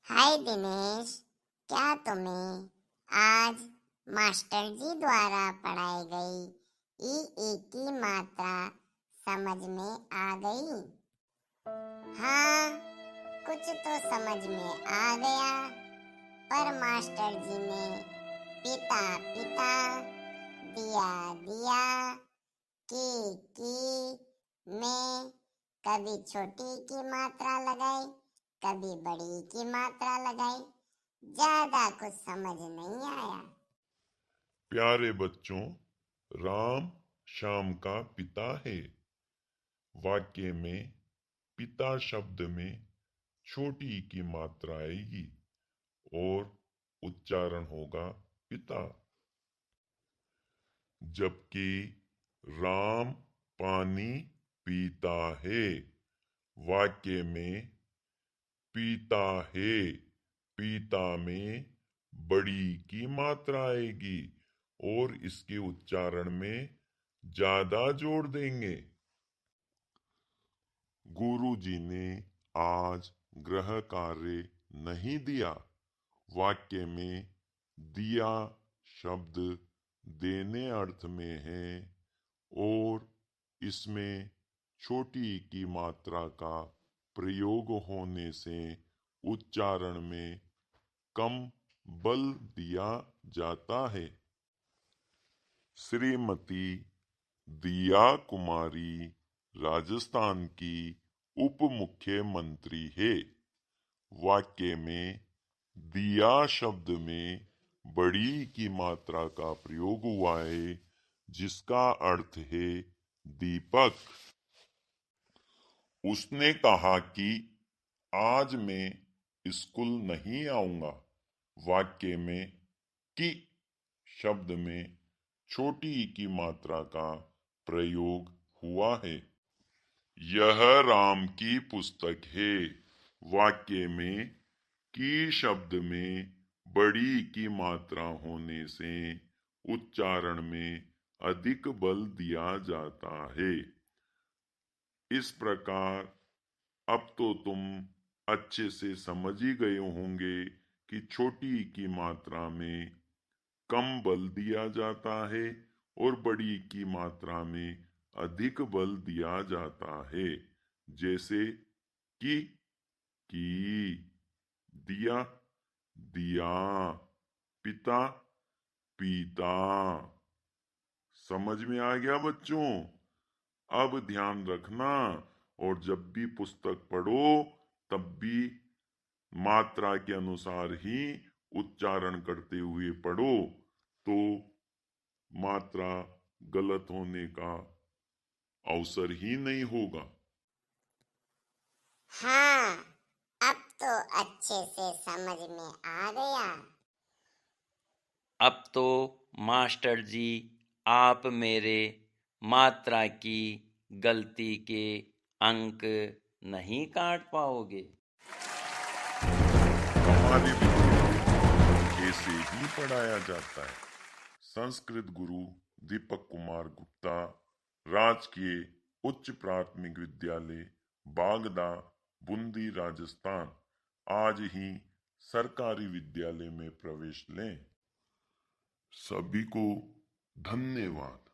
हाय दिनेश, क्या तुम्हें आज मास्टर जी द्वारा पढ़ाई गई ई की मात्रा समझ में आ गई? हाँ, कुछ तो समझ में आ गया, पर मास्टर जी ने पिता पिता, दिया दिया, की में कभी छोटी की मात्रा लगाई, कभी बड़ी की मात्रा लगाई, ज्यादा कुछ समझ नहीं आया। प्यारे बच्चों, राम श्याम का पिता है। वाक्य में पिता शब्द में छोटी की मात्रा आएगी और उच्चारण होगा पिता। जबकि राम पानी पीता है, वाक्य में पीता है, पीता में बड़ी की मात्रा आएगी और इसके उच्चारण में ज्यादा जोड़ देंगे। गुरुजी ने आज गृह कार्य नहीं दिया। वाक्य में दिया शब्द देने अर्थ में है और इसमें छोटी की मात्रा का प्रयोग होने से उच्चारण में कम बल दिया जाता है। श्रीमती दिया कुमारी राजस्थान की उप मुख्यमंत्री है। वाक्य में दिया शब्द में बड़ी की मात्रा का प्रयोग हुआ है, जिसका अर्थ है दीपक। उसने कहा कि आज मैं स्कूल नहीं आऊंगा। वाक्य में कि शब्द में छोटी की मात्रा का प्रयोग हुआ है। यह राम की पुस्तक है। वाक्य में की शब्द में बड़ी की मात्रा होने से उच्चारण में अधिक बल दिया जाता है। इस प्रकार अब तो तुम अच्छे से समझ ही गए होंगे कि छोटी की मात्रा में कम बल दिया जाता है और बड़ी की मात्रा में अधिक बल दिया जाता है। जैसे की, दिया, दिया, पिता, पीता। समझ में आ गया बच्चों? अब ध्यान रखना और जब भी पुस्तक पढ़ो तब भी मात्रा के अनुसार ही उच्चारण करते हुए पढ़ो, तो मात्रा गलत होने का अवसर ही नहीं होगा। हाँ, अब तो अच्छे से समझ में आ गया। अब तो मास्टर जी आप मेरे मात्रा की गलती के अंक नहीं काट पाओगे। हमारे विद्यालय में ऐसे ही पढ़ाया जाता है। संस्कृत गुरु दीपक कुमार गुप्ता, राजकीय उच्च प्राथमिक विद्यालय बागदा, बूंदी, राजस्थान। आज ही सरकारी विद्यालय में प्रवेश लें। सभी को धन्यवाद।